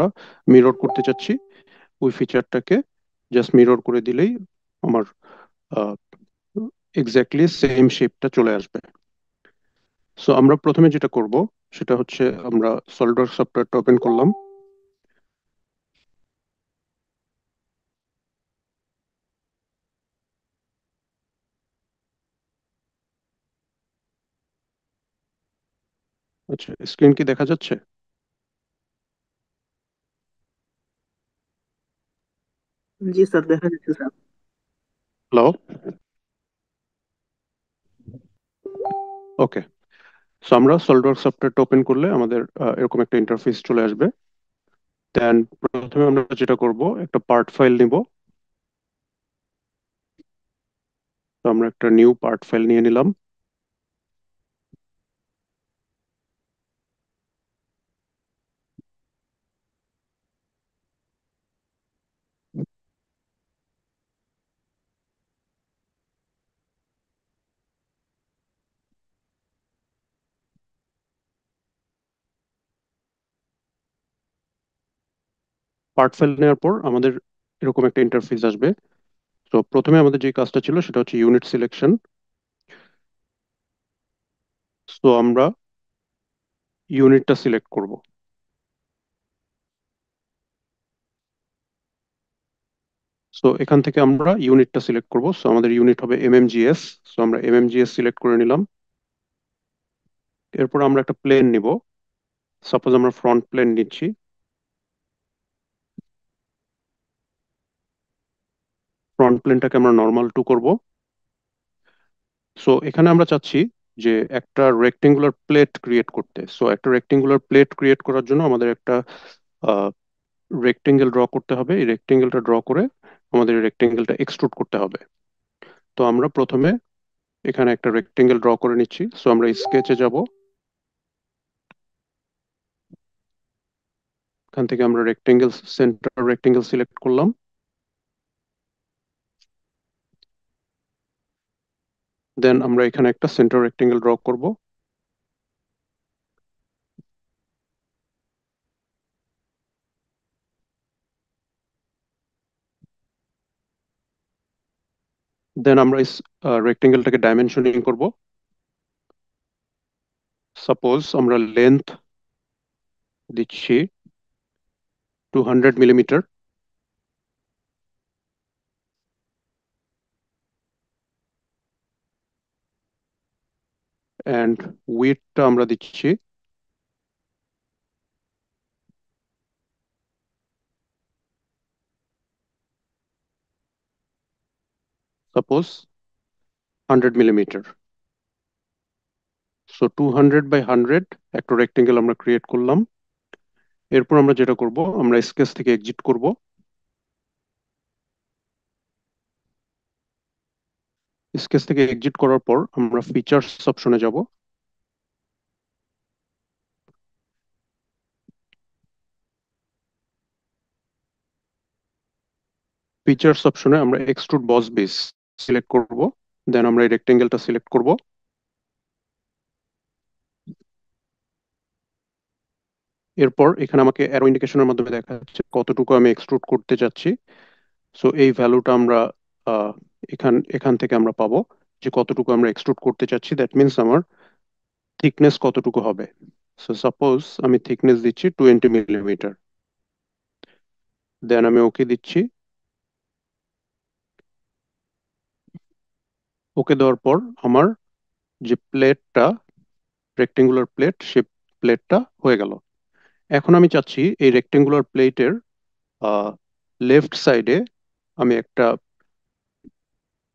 আমরা মিরর করতে চাচ্ছি, ওই ফিচারটাকে জাস্ট মিরর করে দিলেই আমার এক্স্যাক্টলি সেম শেপটা চলে আসবে। সো আমরা প্রথমে যেটা করব সেটা হচ্ছে আমরা সলিডওয়ার্কস সফটওয়্যারটা ওপেন করলাম। আচ্ছা, স্ক্রিন কি দেখা যাচ্ছে? জি স্যার, দেখা যাচ্ছে স্যার। হ্যালো। ওকে। সো আমরা সলিডওয়ার্কস সফটওয়্যারটা ওপেন করলে আমাদের এরকম একটা ইন্টারফেস চলে আসবে। দেন প্রথমে আমরা যেটা করব, একটা পার্ট ফাইল নিব। তো আমরা একটা নিউ পার্ট ফাইল নিয়ে নিলাম। পার্ট ফাইল নেওয়ার পর আমাদের এরকম একটা ইন্টারফেস আসবে। তো প্রথমে আমাদের যে কাজটা ছিল সেটা হচ্ছে ইউনিট সিলেকশন। সো আমরা ইউনিটটা সিলেক্ট করব। সো এখান থেকে আমরা ইউনিটটা সিলেক্ট করব। সো আমাদের ইউনিট হবে এমএমজিএস। সো আমরা এমএমজিএস সিলেক্ট করে নিলাম। এরপর আমরা একটা প্লেন নিব। সাপোজ আমরা ফ্রন্ট প্লেন নিচ্ছি। ফ্রন্ট প্লেনটাকে আমরা নর্মাল টু করব। সো এখানে আমরা চাচ্ছি যে একটা রেক্টেঙ্গুলার প্লেট ক্রিয়েট করতে। সো একটা রেক্টেঙ্গুলার প্লেট ক্রিয়েট করার জন্য আমাদের একটা রেক্টেঙ্গেল ড্র করতে হবে। এই রেক্টেঙ্গেলটা ড্র করে আমাদের এই রেক্টেঙ্গেলটা এক্সট্রুড করতে হবে। তো আমরা প্রথমে এখানে একটা রেক্টেঙ্গেল ড্র করে নিচ্ছি। সো আমরা স্কেচে যাব। এখান থেকে আমরা রেক্টেঙ্গেল, সেন্টার রেক্টেঙ্গেল সিলেক্ট করলাম। দেন আমরা এখানে একটা সেন্টার রেক্টেঙ্গেল ড্র করব। দেন আমরা রেক্টেঙ্গেলটাকে ডাইমেনশনিং করব। সাপোজ আমরা লেন্থ দিচ্ছি 200 মিলিমিটার, অ্যান্ড উইডথটা আমরা দিচ্ছি সাপোজ 100 মিলিমিটার। সো 200 বাই 100 একটা রেক্টেঙ্গেল আমরা ক্রিয়েট করলাম। এরপর আমরা যেটা করব, আমরা স্কেচ থেকে এক্সিট করব। স্কেচ থেকে এক্সিট করার পর আমরা ফিচার্স অপশনে যাব। ফিচার্স অপশনে আমরা এক্সট্রুড বস বেস সিলেক্ট করব। দেন আমরা এই রেক্টেঙ্গেলটা সিলেক্ট করব। এরপর এখানে আমাকে অ্যারো ইন্ডিকেশনের মাধ্যমে দেখা যাচ্ছে কতটুকু আমি এক্সট্রুড করতে চাচ্ছি। সো এই ভ্যালুটা আমরা আহ, এখান এখান থেকে আমরা পাবো যে কতটুকু আমরা এক্সট্রুড করতে চাচ্ছি। দ্যাট মিনস আমার থিকনেস কতটুকু হবে। সো সাপোজ আমি থিকনেস দিচ্ছি 20 মিলিমিটার। দেন আমি ওকে দিচ্ছি। ওকে দেওয়ার পর আমার যে প্লেটটা, রেক্টেঙ্গুলার প্লেট, সে প্লেটটা হয়ে গেল। এখন আমি চাচ্ছি এই রেক্টেঙ্গুলার প্লেটের লেফট সাইডে আমি একটা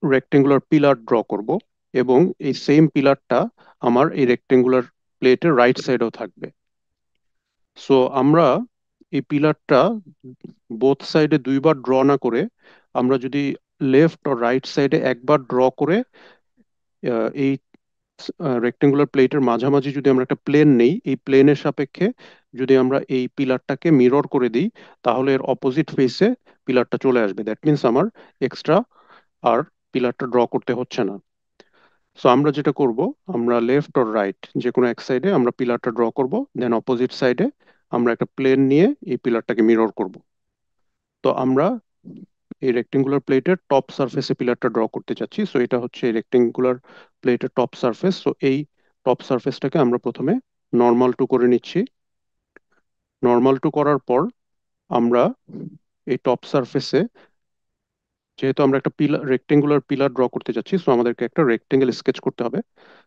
রেক্টেঙ্গুলার পিলার ড্র করব, এবং এই সেম পিলারটা আমার এই রেক্টেঙ্গুলার প্লেটের রাইট সাইডেও থাকবে। সো আমরা এই পিলারটা বোথ সাইডে দুইবার ড্র না করে, আমরা যদি লেফট ও রাইট সাইডে একবার ড্র করে এই রেক্টেঙ্গুলার প্লেটের মাঝামাঝি যদি আমরা একটা প্লেন নেই, এই প্লেনের সাপেক্ষে যদি আমরা এই পিলারটাকে মিরর করে দিই, তাহলে এর অপোজিট ফেসে পিলারটা চলে আসবে। দ্যাট মিনস আমার এক্সট্রা আর পিলারটা ড্র করতে হচ্ছে না। সো আমরা যেটা করব, আমরা লেফট অর রাইট যে কোনো এক সাইডে আমরা পিলারটা ড্র করব। দেন অপোজিট সাইডে আমরা একটা প্লেন নিয়ে এই পিলারটাকে মিরর করব। তো আমরা এই রেক্টেঙ্গুলার প্লেটের টপ সারফেসে পিলারটা ড্র করতে চাচ্ছি। সো এটা হচ্ছে রেক্টেঙ্গুলার প্লেটের টপ সারফেস। সো এই টপ সারফেসটাকে আমরা প্রথমে নর্মাল টু করে নিচ্ছি। নর্মাল টু করার পর আমরা এই টপ সারফেসে, যেহেতু আমরা একটা পিলার রেক্টেঙ্গুলার পিলার ড্র করতে যাচ্ছি, সো আমাদেরকে একটা রেক্টেঙ্গেল স্কেচ করতে হবে।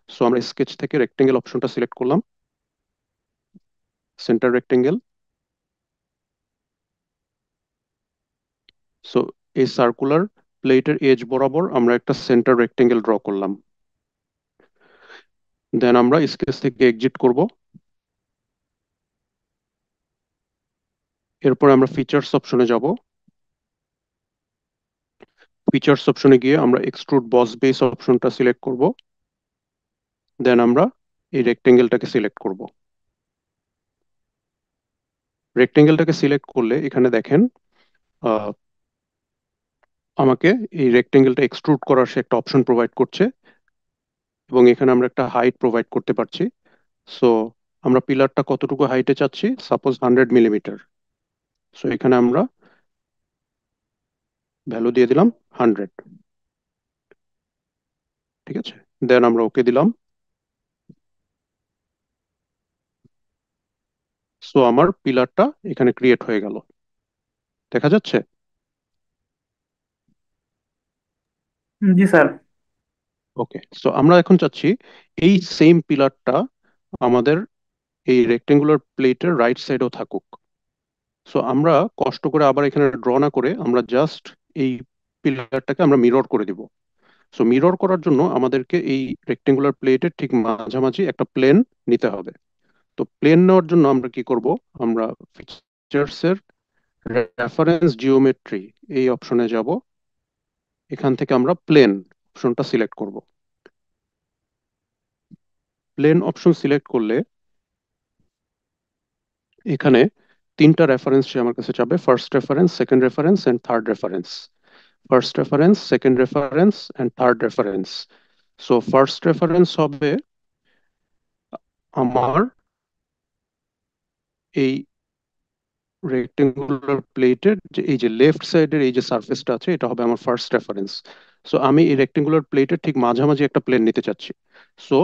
সো আমরা স্কেচ থেকে রেক্টেঙ্গেল অপশনটা সিলেক্ট করলাম, সেন্টার রেক্টেঙ্গেল। সো এই সার্কুলার প্লেটের এজ বরাবর আমরা একটা সেন্টার রেক্টেঙ্গেল ড্র করলাম। দেন আমরা স্কেচ থেকে এক্সিট করব। এরপর আমরা ফিচার্স অপশনে যাব। ফিচার্স অপশনে গিয়ে আমরা এক্সট্রুড বস বেস অপশনটা সিলেক্ট করব। দেন আমরা এই রেক্টেঙ্গেলটাকে সিলেক্ট করব। রেক্টেঙ্গেলটাকে সিলেক্ট করলে এখানে দেখেন আহ, আমাকে এই রেক্টেঙ্গেলটা এক্সট্রুড করার সে একটা অপশন প্রোভাইড করছে, এবং এখানে আমরা একটা হাইট প্রোভাইড করতে পারছি। সো আমরা পিলারটা কতটুকু হাইটে চাচ্ছি, সাপোজ 100 মিলিমিটার। সো এখানে আমরা ভ্যালু দিয়ে দিলাম 100। ঠিক আছে, দেন আমরা ওকে দিলাম। সো আমার পিলারটা এখানে ক্রিয়েট হয়ে গেল, দেখা যাচ্ছে। জি স্যার। ওকে, সো আমরা এখন চাচ্ছি এই সেম পিলারটা আমাদের এই রেক্টেঙ্গুলার প্লেটের রাইট সাইডেও থাকুক। সো আমরা কষ্ট করে আবার এখানে ড্র না করে আমরা জাস্ট এই পিলারটাকে আমরা মিরর করে দিব। সো মিরর করার জন্য আমাদেরকে এই রেক্টেঙ্গুলার প্লেটের ঠিক মাঝামাঝি একটা প্লেন নিতে হবে। তো প্লেন নেওয়ার জন্য আমরা কি করব, আমরা ফিচার্সের রেফারেন্স জিওমেট্রি এই অপশনে যাব। এখান থেকে আমরা প্লেন অপশনটা সিলেক্ট করব। প্লেন অপশন সিলেক্ট করলে এখানে তিনটা রেফারেন্স সে আমার কাছে চাবে, first reference, second reference and third reference. First reference, second reference and third reference. So first reference হবে আমার এই রেক্টেঙ্গুলার প্লেটের যে এই যে লেফট সাইডের এই যে সারফেসটা আছে, এটা হবে আমার ফার্স্ট রেফারেন্স। সো আমি এই রেক্টেঙ্গুলার প্লেটের ঠিক মাঝামাঝি একটা প্লেন নিতে চাচ্ছি। সো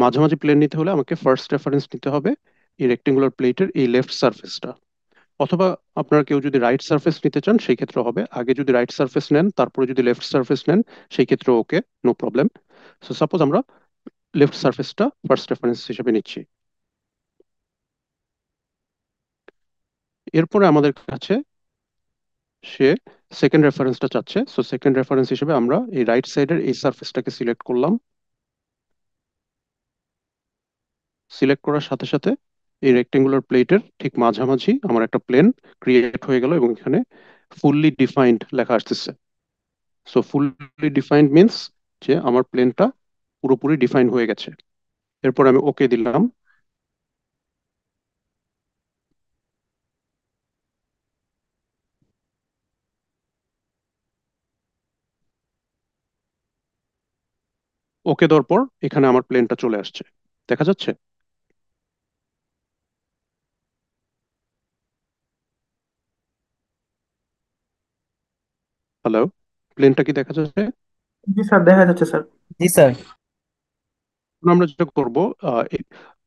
মাঝামাঝি প্লেন নিতে হলে আমাকে ফার্স্ট রেফারেন্স নিতে হবে এই রেক্টেঙ্গুলার প্লেটের এই লেফট সারফেসটা। অথবা আপনারা কেউ যদি রাইট সারফেস নিতে চান সেই ক্ষেত্রে হবে, আগে যদি রাইট সারফেস নেন তারপরে যদি লেফট সারফেস নেন সেই ক্ষেত্রে ওকে, নো প্রবলেম। সো সাপোজ আমরা লেফট সারফেসটা ফার্স্ট রেফারেন্স হিসেবে নিচ্ছি। এরপরে আমাদের কাছে সে সেকেন্ড রেফারেন্সটা চাচ্ছে। সো সেকেন্ড রেফারেন্স হিসেবে আমরা এই রাইট সাইডের এই সারফেসটাকে সিলেক্ট করলাম। সিলেক্ট করার সাথে সাথে এই রেক্টেঙ্গুলার প্লেটের ঠিক মাঝামাঝি আমার একটা প্লেন ক্রিয়েট হয়ে গেল, এবং এখানে ফুললি ডিফাইন্ড লেখা আসতেছে। সো ফুললি ডিফাইন্ড মিন্স যে আমার প্লেনটা পুরোপুরি ডিফাইন হয়ে গেছে। এরপর আমি ওকে দিলাম। ওকে দেওয়ার পর এখানে আমার প্লেনটা চলে আসছে, দেখা যাচ্ছে। হ্যালো, প্লেনটা কি দেখা যাচ্ছে? জি স্যার, দেখা যাচ্ছে স্যার। জি স্যার। এখন আমরা যেটা করব, এই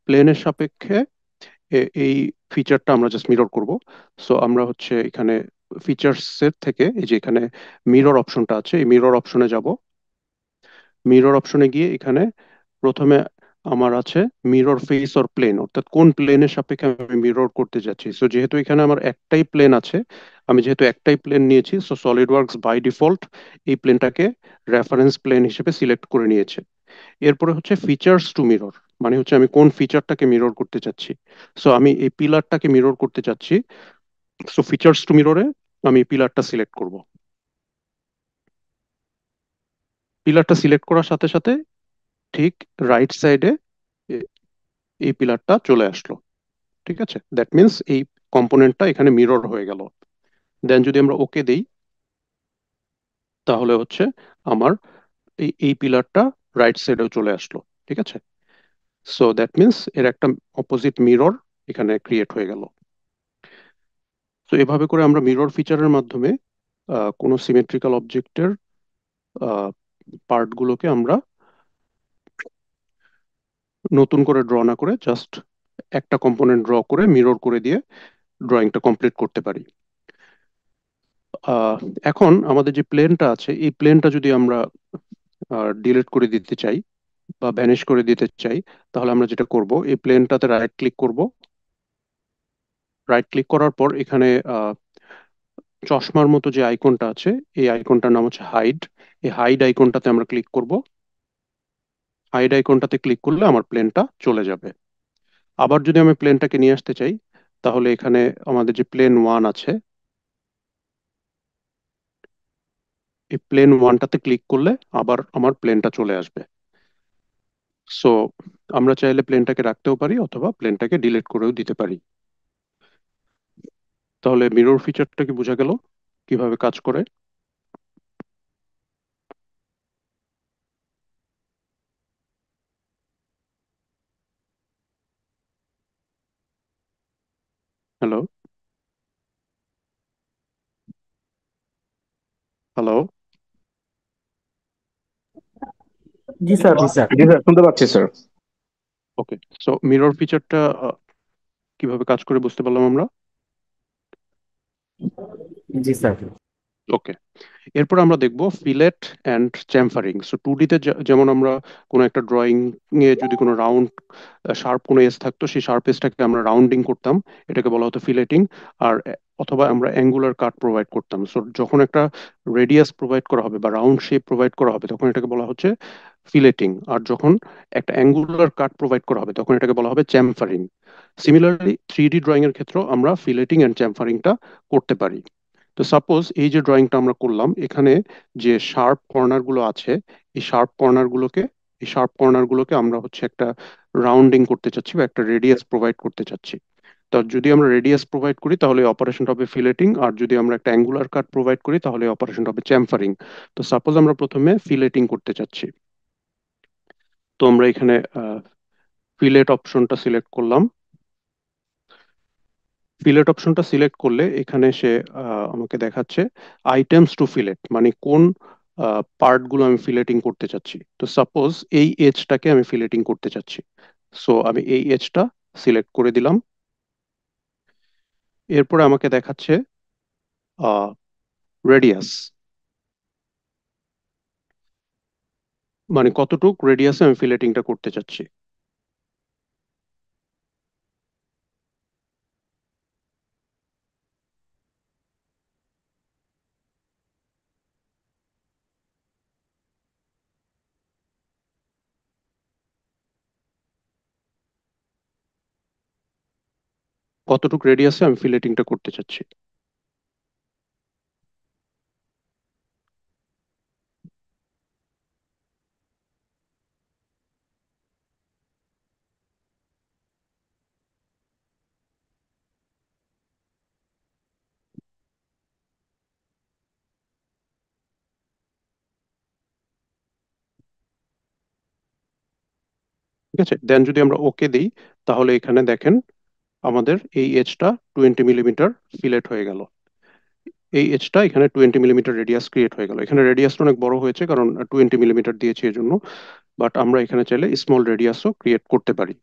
প্লেনের সাপেক্ষে এই ফিচারটা আমরা জাস্ট মিরর করব। সো আমরা হচ্ছে এখানে ফিচার্স এর থেকে এই যে এখানে মিরর অপশনটা আছে, এই মিরর অপশনে যাব। মিরর অপশনে গিয়ে এখানে প্রথমে আমার আছে মিরর ফেস অর প্লেন, অর্থাৎ কোন প্লেনের সাপেক্ষে আমি মিরর করতে যাচ্ছি। সো যেহেতু এখানে আমার একটাই প্লেন আছে, আমি যেহেতু একটাই প্লেন নিয়েছি, so SolidWorks by default এই প্লেনটাকে রেফারেন্স প্লেন হিসেবে সিলেক্ট করে নিয়েছে। এরপরে হচ্ছে ফিচার্স টু মিরর, মানে হচ্ছে আমি কোন ফিচারটাকে মিরর করতে চাচ্ছি। সো আমি এই পিলারটাকে মিরর করতে চাচ্ছি। সো ফিচার্স টু মিররে আমি পিলারটা সিলেক্ট করব। পিলারটা সিলেক্ট করার সাথে সাথে ঠিক রাইট সাইডে এই পিলারটা চলে আসলো। ঠিক আছে, দ্যাট মিন্স এই কম্পোনেন্টটা এখানে মিরর হয়ে গেল। দেন যদি আমরা ওকে দেই তাহলে হচ্ছে আমার এই পিলারটা রাইট সাইডেও চলে আসলো। ঠিক আছে, সো দ্যাট মিন্স এর একটা অপোজিট মিরর এখানে ক্রিয়েট হয়ে গেল। তো এভাবে করে আমরা মিরর ফিচারের মাধ্যমে কোনো সিমেট্রিক্যাল অবজেক্টের পার্টগুলোকে আমরা নতুন করে ড্র না করে জাস্ট একটা কম্পোনেন্ট ড্র করে মিরর করে দিয়ে ড্রয়িংটা কমপ্লিট করতে পারি। আহ, এখন আমাদের যে প্লেনটা আছে এই প্লেনটা যদি আমরা ডিলিট করে দিতে চাই বা ভ্যানিশ করে দিতে চাই, তাহলে আমরা যেটা করব, এই প্লেনটাতে রাইট ক্লিক করব। রাইট ক্লিক করার পর এখানে চশমার মতো যে আইকনটা আছে, এই আইকনটার নাম হচ্ছে হাইড। এই হাইড আইকনটাতে আমরা ক্লিক করব। হাইড আইকনটাতে ক্লিক করলে আমার প্লেনটা চলে যাবে। আবার যদি আমি প্লেনটাকে নিয়ে আসতে চাই, তাহলে এখানে আমাদের যে প্লেন ওয়ান আছে, এই প্লেন ওয়ানটাতে ক্লিক করলে আবার আমার প্লেনটা চলে আসবে। সো আমরা চাইলে প্লেনটাকে রাখতেও পারি অথবা প্লেনটাকে ডিলিট করেও দিতে পারি। তাহলে মিরর ফিচারটা কি বোঝা গেল কিভাবে কাজ করে? হ্যালো? হ্যালো? জি স্যার। জি স্যার। জি স্যার, শুনতে পাচ্ছি স্যার। ওকে। সো মিরর ফিচারটা কিভাবে কাজ করে বুঝতে পারলাম আমরা। জি স্যার। ওকে, এরপর আমরা দেখব fillet and chamfering. So two ডিতে যেমন আমরা কোনো একটা ড্রয়িং এ যদি কোনো রাউন্ড শার্প কোনো এজ থাকতো, সেই শার্প এজটাকে আমরা রাউন্ডিং করতাম, এটাকে বলা হতো ফিলেটিং। আর অথবা আমরা অ্যাঙ্গুলার কাট প্রোভাইড করতাম। সো যখন একটা রেডিয়াস প্রোভাইড করা হবে বা রাউন্ড শেপ প্রোভাইড করা হবে তখন এটাকে বলা হচ্ছে ফিলেটিং। আর যখন একটা অ্যাঙ্গুলার কাট প্রোভাইড করা হবে তখন এটাকে বলা হবে chamfering. Similarly three D drawing এর ক্ষেত্রেও আমরা ফিলেটিং অ্যান্ড চ্যামফারিংটা করতে পারি। তো সাপোজ এই যে ড্রয়িংটা আমরা করলাম, এখানে যে শার্প কর্নার গুলো আছে, এই শার্প কর্নার গুলোকে এই শার্প কর্নার গুলোকে আমরা হচ্ছে একটা রাউন্ডিং করতে চাচ্ছি বা একটা রেডিয়াস প্রোভাইড করতে চাচ্ছি। তো যদি আমরা রেডিয়াস প্রোভাইড করি তাহলে অপারেশনটা হবে ফিলেটিং, আর যদি আমরা একটা অ্যাঙ্গুলার কাট প্রোভাইড করি তাহলে অপারেশনটা হবে চ্যামফারিং। তো সাপোজ আমরা প্রথমে ফিলেটিং করতে চাচ্ছি, তো আমরা এখানে ফিলেট অপশনটা সিলেক্ট করলাম। ফিলেট অপশনটা সিলেক্ট করলে এখানে সে আমাকে দেখাচ্ছে আইটেমস টু ফিলেট, মানে কোন পার্ট গুলো আমি ফিলেটিং করতে চাচ্ছি। তো সাপোজ এই এজটাকে আমি ফিলেটিং করতে চাচ্ছি, সো আমি এই এজটা সিলেক্ট করে দিলাম। এরপরে আমাকে দেখাচ্ছে রেডিয়াস, মানে কতটুক রেডিয়াসে আমি ফিলেটিংটা করতে চাচ্ছি। কতটুক রেডিয়াসে আমি ফিলেটিংটা করতে চাচ্ছি। ঠিক আছে, দেন যদি আমরা ওকে দিই, তাহলে এখানে দেখেন আমাদের এই এজটা 20 মিলিমিটার ফিলেট হয়ে গেল। এই এজটা এখানে 20 মিলিমিটার রেডিয়াস ক্রিয়েট হয়ে গেল। এখানে রেডিয়াসটা অনেক বড় হয়েছে কারণ 20 মিলিমিটার দিয়েছি এই জন্য, বাট আমরা এখানে চাইলে স্মল রেডিয়াসও ক্রিয়েট করতে পারি।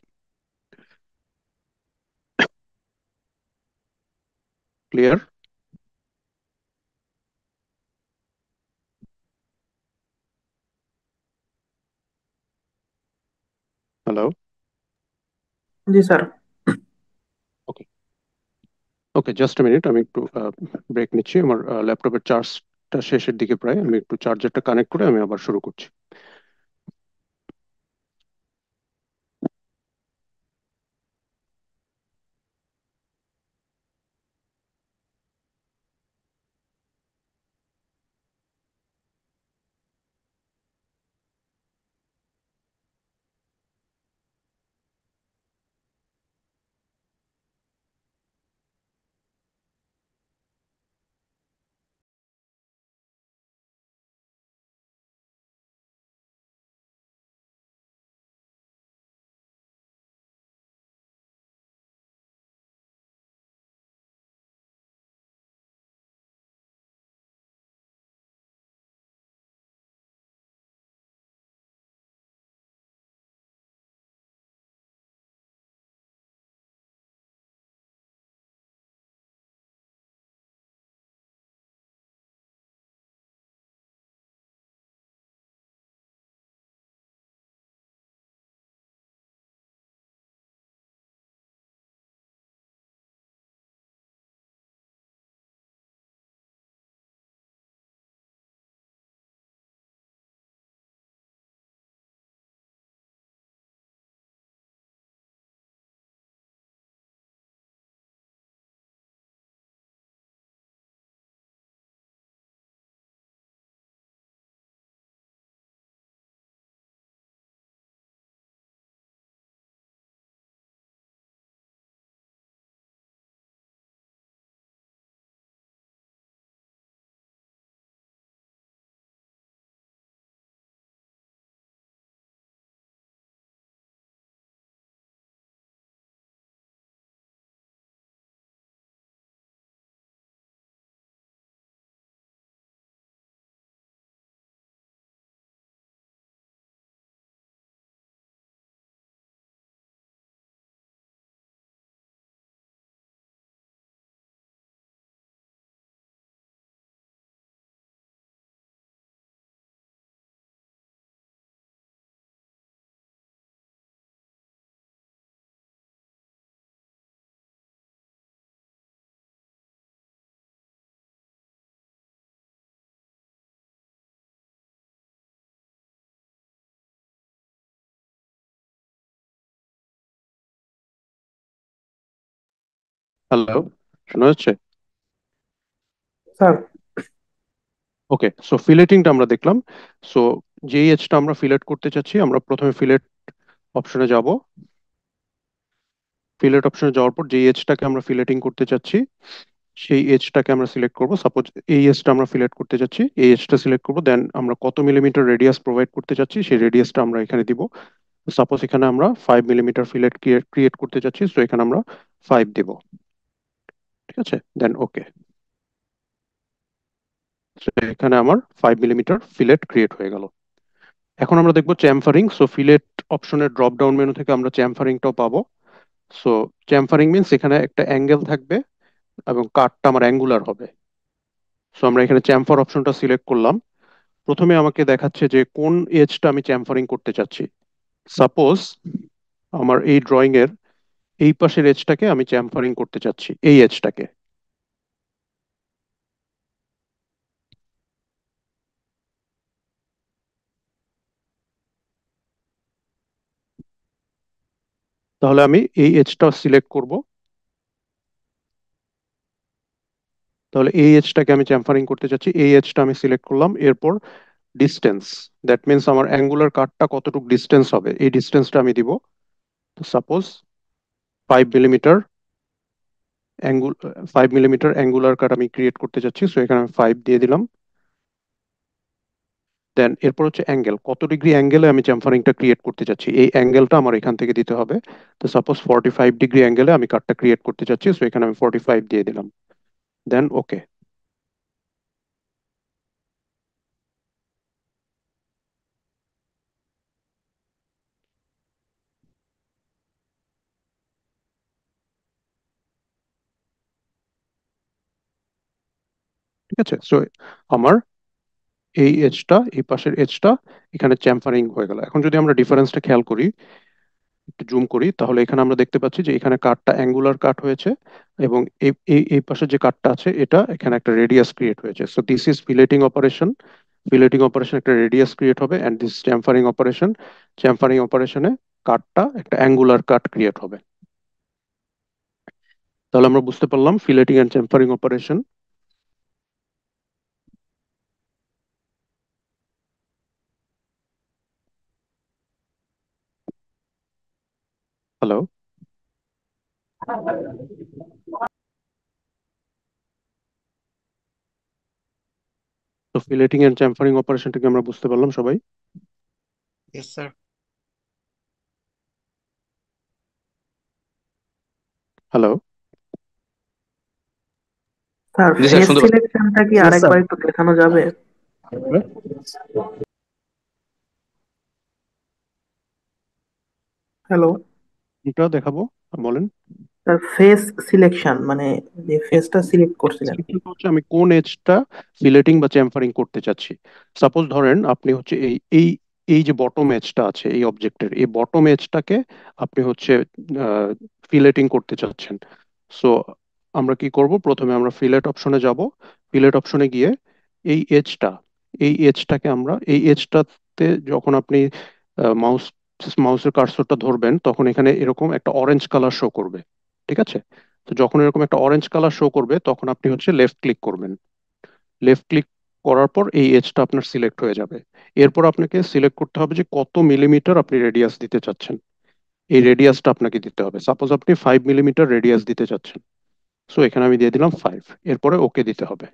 ক্লিয়ার? হ্যালো? জি স্যার। ওকে। ওকে, জাস্ট মিনিট, আমি একটু ব্রেক নিচ্ছি। আমার ল্যাপটপের চার্জটা শেষের দিকে প্রায়, আমি একটু চার্জারটা কানেক্ট করে আমি আবার শুরু করছি। হ্যালো, শোনা যাচ্ছে? স্যার। ওকে, সো ফিলেটিংটা আমরা দেখলাম। সো যেই এজটা আমরা ফিলেট করতে চাচ্ছি, আমরা প্রথমে ফিলেট অপশনে যাব। ফিলেট অপশনে যাওয়ার পর যেই এজটাকে আমরা ফিলেটিং করতে চাচ্ছি সেই এজটাকে আমরা সিলেক্ট করব। সাপোজ এই এজটা আমরা সিলেক্ট করতে চাচ্ছি, এই এজটা সিলেক্ট করব, দেন আমরা কত মিলিমিটার রেডিয়াস প্রোভাইড করতে চাচ্ছি সেই রেডিয়াসটা আমরা এখানে দিব। সাপোজ এখানে আমরা 5 মিলিমিটার ফিলেট ক্রিয়েট করতে চাচ্ছি, তো এখানে আমরা 5 দিব। ঠিক আছে, দেন ওকে। এখানে আমার 5 মিলিমিটার ফিলেট ক্রিয়েট হয়ে গেল। এখন আমরা দেখবো চ্যামফারিং। সো ফিলেট অপশনের ড্রপ ডাউন মেনু থেকে আমরা চ্যামফারিংটাও পাবো। সো চ্যামফারিং মিন্স এখানে একটা অ্যাঙ্গেল থাকবে এবং কাটটা আমার অ্যাঙ্গুলার হবে। সো আমরা এখানে চ্যামফার অপশনটা সিলেক্ট করলাম। প্রথমে আমাকে দেখাচ্ছে যে কোন এজটা আমি চ্যামফারিং করতে চাচ্ছি। সাপোজ আমার এই ড্রয়িং এর এই পাশের এজটাকে আমি চ্যামফারিং করতে চাচ্ছি, এই এজটাকে। তাহলে আমি এই এজটা সিলেক্ট করব। তাহলে এই এজটাকে আমি চ্যামফারিং করতে চাচ্ছি, এই এজটা আমি সিলেক্ট করলাম। এরপর ডিস্টেন্স, দ্যাট মিন্স আমার অ্যাঙ্গুলার কাটটা কতটুকু ডিস্টেন্স হবে এই ডিস্টেন্সটা আমি দিব। তো সাপোজ 5 মিলিমিটার অ্যাঙ্গুল 5 মিলিমিটার অ্যাঙ্গুলার কাট আমি ক্রিয়েট করতে চাচ্ছি, সো এখানে আমি 5 দিয়ে দিলাম। দেন এরপর হচ্ছে অ্যাঙ্গেল, কত ডিগ্রি অ্যাঙ্গেলে আমি চ্যামফারিংটা ক্রিয়েট করতে চাচ্ছি এই অ্যাঙ্গেলটা আমার এখান থেকে দিতে হবে। তো সাপোজ 45 ডিগ্রি অ্যাঙ্গেলে আমি কাটটা ক্রিয়েট করতে চাচ্ছি, সো এখানে আমি 45 দিয়ে দিলাম। দেন ওকে। ঠিক আছে, সো আমার এই এজটা, এই পাশের এজটা এখানে চ্যামফারিং হয়ে গেল। এখন যদি আমরা ডিফারেন্সটা খেয়াল করি, একটু জুম করি, তাহলে এখানে আমরা দেখতে পাচ্ছি যে এখানে কাটটা অ্যাঙ্গুলার কাট হয়েছে এবং এই এই এই পাশে যে কাটটা আছে এটা এখানে একটা রেডিয়াস ক্রিয়েট হয়েছে। So this is filleting operation. Filleting operation একটা রেডিয়াস ক্রিয়েট হবে, and this chamfering operation, chamfering অপারেশনে কাটটা একটা অ্যাঙ্গুলার কাট ক্রিয়েট হবে। তাহলে আমরা বুঝতে পারলাম filleting and chamfering operation. Hello. তো ফিলেটিং এন্ড চ্যামফারিং অপারেশনটাকে আমরা বুঝতে পারলাম সবাই। Yes, sir. হ্যালো। স্যার, জি স্যার, ফেস শুনতে পাচ্ছি। সিলেকশনটা কি Yes, sir. আরেকবার একটু দেখানো যাবে? হ্যালো। এটা দেখাবো, বলেন। স্যার, ফেস সিলেকশন মানে যে ফেসটা সিলেক্ট করছিলেন। সিলেকশনটা হচ্ছে আমি কোন এজটা ফিলেটিং বা চ্যামফারিং করতে চাচ্ছি। সাপোজ ধরেন আপনি হচ্ছে এই এই এই যে বটম এজটা আছে এই অবজেক্টের, এই বটম এজটাকে আপনি হচ্ছে ফিলেটিং করতে চাচ্ছেন। সো আমরা কি করব, প্রথমে আমরা ফিলেট অপশনে যাব। ফিলেট অপশনে গিয়ে এই এজটা, এই এজটাকে আমরা এই এজটাতে যখন আপনি মাউস মাউসের কার্সরটা ধরবেন তখন এখানে এরকম একটা অরেঞ্জ কালার শো করবে। ঠিক আছে, তো যখন এরকম একটা অরেঞ্জ কালার শো করবে তখন আপনি হচ্ছে লেফট ক্লিক করবেন। লেফট ক্লিক করার পর এই এজটা আপনার সিলেক্ট হয়ে যাবে। এরপর আপনাকে সিলেক্ট করতে হবে যে কত মিলিমিটার আপনি রেডিয়াস দিতে চাচ্ছেন। এই রেডিয়াসটা আপনাকে দিতে হবে। সাপোজ আপনি 5 মিলিমিটার রেডিয়াস দিতে চাচ্ছেন, সো এখানে আমি দিয়ে দিলাম 5। এরপরে ওকে দিতে হবে।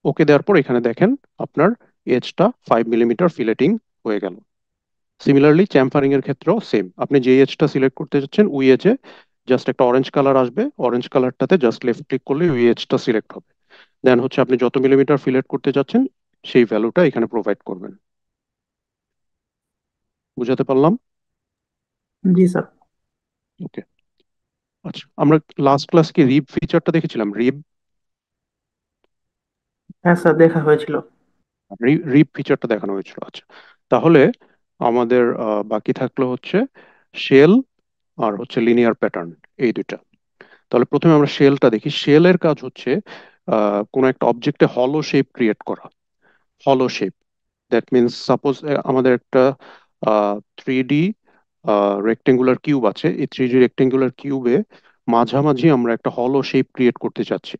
ওকে দেওয়ার পর এখানে দেখেন আপনার এজটা 5 মিলিমিটার ফিলেটিং হয়ে গেল। সিমিলারলি চ্যামফারিং এর ক্ষেত্রেও সেম, আপনি যে এজটা সিলেক্ট করতে চাচ্ছেন ওই এজে জাস্ট একটা অরেঞ্জ কালার আসবে, অরেঞ্জ কালারটাতে জাস্ট লেফট ক্লিক করলে ওই এজটা সিলেক্ট হবে। দেন হচ্ছে আপনি যত মিলিমিটার ফিলেট করতে চাচ্ছেন সেই ভ্যালুটা এখানে প্রোভাইড করবেন। বুঝাতে পারলাম? জি স্যার। ওকে। আচ্ছা, আমরা লাস্ট ক্লাস কি রিব ফিচারটা দেখেছিলাম? রিব, হ্যাঁ স্যার, দেখা হয়েছিল। রিব ফিচারটা দেখানো হয়েছিল। আচ্ছা, তাহলে আমাদের বাকি থাকলো হচ্ছে শেল আর হচ্ছে লিনিয়ার প্যাটার্ন, এই দুইটা। তাহলে প্রথমে আমরা শেলটা দেখি। শেলের কাজ হচ্ছে কোনো একটা অবজেক্টে হলো শেপ ক্রিয়েট করা। হলো শেপ, দ্যাট মিনস সাপোজ আমাদের একটা 3D রেক্টেঙ্গুলার কিউব আছে, এই 3D রেক্টেঙ্গুলার কিউবে মাঝামাঝি আমরা একটা হলো শেপ ক্রিয়েট করতে চাচ্ছি।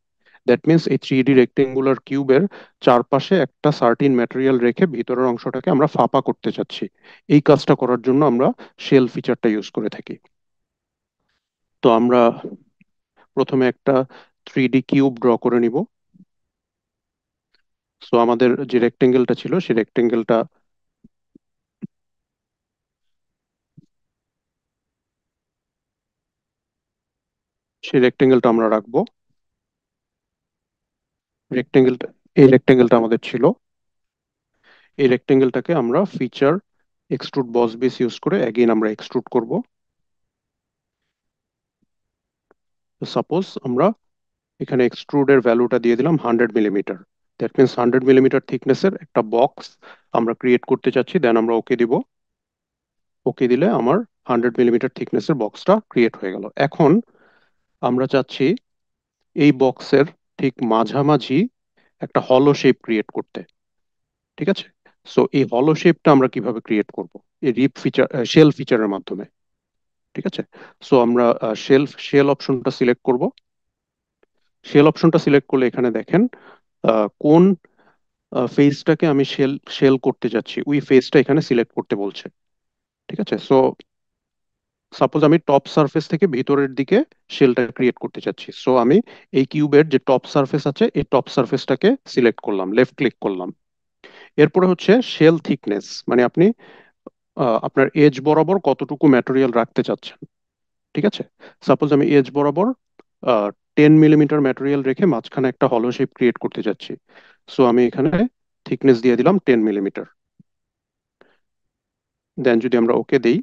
দ্যাট মিন্স এই 3D রেক্টেঙ্গুলার কিউবের চারপাশে একটা সার্টিন ম্যাটেরিয়াল রেখে ভিতরের অংশটাকে আমরা ফাঁপা করতে চাচ্ছি। এই কাজটা করার জন্য আমরা শেল ফিচারটা ইউজ করে থাকি। তো আমরা প্রথমে একটা 3D কিউব ড্র করে নিব। সো আমাদের যে রেক্টেঙ্গেলটা ছিল সেই রেক্টেঙ্গেলটা আমরা রাখবো। রেক্টেঙ্গেলটা এই রেক্টেঙ্গেলটা আমাদের ছিল। এই রেক্টেঙ্গেলটাকে আমরা ফিচার এক্সট্রুড বস বেস ইউজ করে অ্যাগেইন আমরা এক্সট্রুড করব। সাপোজ আমরা এখানে এক্সট্রুডের ভ্যালুটা দিয়ে দিলাম 100 মিলিমিটার। দ্যাট মিনস 100 মিলিমিটার থিকনেসের একটা বক্স আমরা ক্রিয়েট করতে চাচ্ছি। দেন আমরা ওকে দিব। ওকে দিলে আমার 100 মিলিমিটার থিকনেসের বক্সটা ক্রিয়েট হয়ে গেল। এখন আমরা চাচ্ছি এই বক্সের ঠিক মাঝামাঝি একটা হলো শেপ ক্রিয়েট করতে। ঠিক আছে। সো এই হলো শেপটা আমরা কিভাবে ক্রিয়েট করব? এই রিপ ফিচার, শেল ফিচারের মাধ্যমে। ঠিক আছে। সো আমরা শেল অপশনটা সিলেক্ট করব। শেল অপশনটা সিলেক্ট করলে এখানে দেখেন কোন ফেসটাকে আমি শেল করতে যাচ্ছি ওই ফেসটা এখানে সিলেক্ট করতে বলছে। ঠিক আছে। সো সাপোজ আমি টপ সারফেস থেকে ভিতরের দিকে শেলটা ক্রিয়েট করতে চাচ্ছি। সো আমি এই কিউবের যে টপ সারফেস আছে এই টপ সারফেসটাকে সিলেক্ট করলাম, লেফট ক্লিক করলাম। এরপরে হচ্ছে শেল থিকনেস, মানে আপনি আপনার এজ বরাবর কতটুকু ম্যাটেরিয়াল রাখতে চাচ্ছেন। ঠিক আছে। সাপোজ আমি এজ বরাবর 10 মিলিমিটার ম্যাটেরিয়াল রেখে মাঝখানে একটা হলো শেপ ক্রিয়েট করতে যাচ্ছি। সো আমি এখানে থিকনেস দিয়ে দিলাম 10 মিলিমিটার। দেন যদি আমরা ওকে দেই,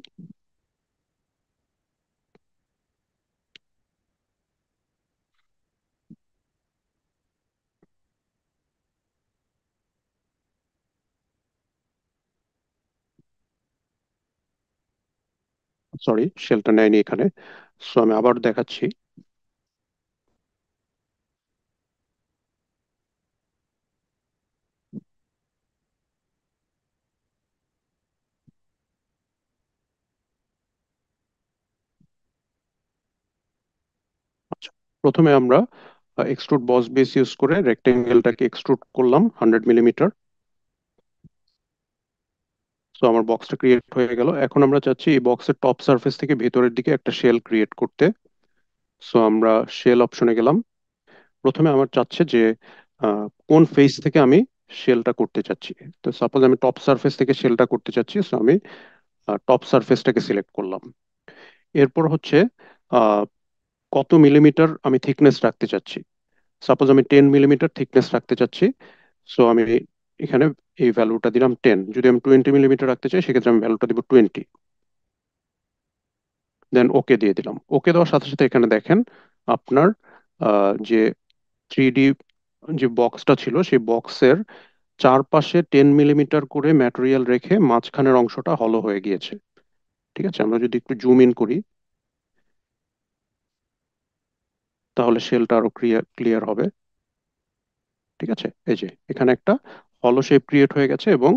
সরি শেলটা নেয়নি এখানে। সো আমি আবার দেখাচ্ছি। আচ্ছা, প্রথমে আমরা এক্সট্রুড বস বেস ইউজ করে রেক্টেঙ্গেলটাকে এক্সট্রুড করলাম 100 মিলিমিটার। সো আমার বক্সটা ক্রিয়েট হয়ে গেল। এখন আমরা চাচ্ছি এই বক্সের টপ সারফেস থেকে ভেতরের দিকে একটা শেল ক্রিয়েট করতে। সো আমরা শেল অপশনে গেলাম। প্রথমে আমার চাচ্ছে যে কোন ফেস থেকে আমি শেলটা করতে চাচ্ছি। তো সাপোজ আমি টপ সারফেস থেকে শেলটা করতে চাচ্ছি। সো আমি টপ সারফেসটাকে সিলেক্ট করলাম। এরপর হচ্ছে আহ, কত মিলিমিটার আমি থিকনেস রাখতে চাচ্ছি। সাপোজ আমি 10 মিলিমিটার থিকনেস রাখতে চাচ্ছি। সো আমি এখানে এই ভ্যালুটা দিলাম 10। যদি আমি 20 মিলিমিটার রাখতে চাই সেক্ষেত্রে আমি ভ্যালুটা দিব 20। দেন ওকে দিয়ে দিলাম। ওকে দেওয়ার সাথে সাথে এখানে দেখেন আপনার যে 3D যে বক্সটা ছিল সেই বক্সের চারপাশে 10 মিলিমিটার করে ম্যাটেরিয়াল রেখে মাঝখানের অংশটা হলো হয়ে গিয়েছে। ঠিক আছে। আমরা যদি একটু জুম ইন করি তাহলে শেলটা আরো ক্লিয়ার হবে। ঠিক আছে। এই যে এখানে একটা হলো শেপ ক্রিয়েট হয়ে গেছে এবং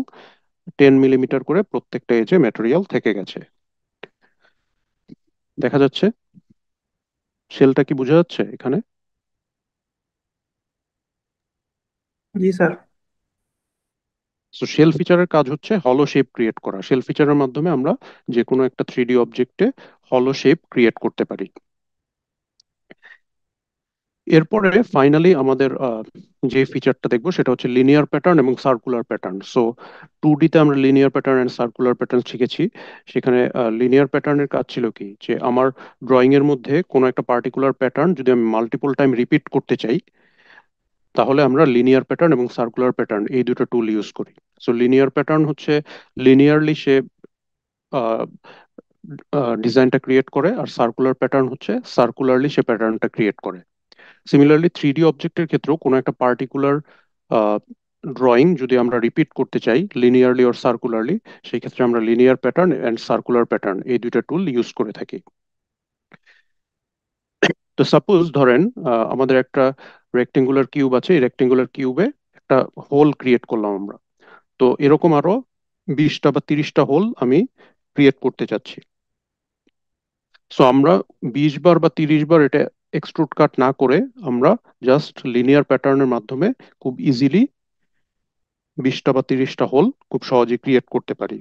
10 মিলিমিটার করে প্রত্যেকটা এজে ম্যাটেরিয়াল থেকে গেছে। দেখা যাচ্ছে শেলটা কি বোঝা যাচ্ছে এখানে? জি স্যার। তো শেল ফিচারের কাজ হচ্ছে হলো শেপ ক্রিয়েট করা। শেল ফিচারের মাধ্যমে আমরা যে কোনো একটা 3D অবজেক্টে হলো শেপ ক্রিয়েট করতে পারি। এরপরে ফাইনালি আমাদের যে ফিচারটা দেখবো সেটা হচ্ছে লিনিয়ার প্যাটার্ন এবং সার্কুলার প্যাটার্ন। সো 2D তে আমরা linear pattern and circular pattern শিখেছি। সেখানে লিনিয়ার প্যাটার্নের কাজ ছিল কি, যে আমার ড্রয়িং এর মধ্যে কোনো একটা পার্টিকুলার প্যাটার্ন যদি আমি মাল্টিপল টাইম রিপিট করতে চাই তাহলে আমরা লিনিয়ার প্যাটার্ন এবং সার্কুলার প্যাটার্ন এই দুটো টুল ইউজ করি। সো লিনিয়ার প্যাটার্ন হচ্ছে লিনিয়ারলি সে ডিজাইনটা ক্রিয়েট করে, আর সার্কুলার প্যাটার্ন হচ্ছে সার্কুলারলি সে প্যাটার্নটা ক্রিয়েট করে। সিমিলারলি 3D অবজেক্টের ক্ষেত্রেও কোনো একটা পার্টিকুলার ড্রয়িং যদি আমরা রিপিট করতে চাই লিনিয়ারলি অর সার্কুলারলি, সেই ক্ষেত্রে আমরা linear pattern and circular pattern এই দুইটা টুল ইউজ করে থাকি। তো সাপোজ ধরেন আমাদের একটা রেক্টেঙ্গুলার কিউব আছে। এই রেক্টেঙ্গুলার কিউবে একটা হোল ক্রিয়েট করলাম আমরা। তো এরকম আরো 20টা বা 30টা হোল আমি ক্রিয়েট করতে চাচ্ছি। সো আমরা 20 বার বা 30 বার এটা এক্সট্রুড কাট না করে আমরা জাস্ট লিনিয়ার প্যাটার্নের মাধ্যমে খুব ইজিলি 20টা বা 30টা হোল খুব সহজে ক্রিয়েট করতে পারি।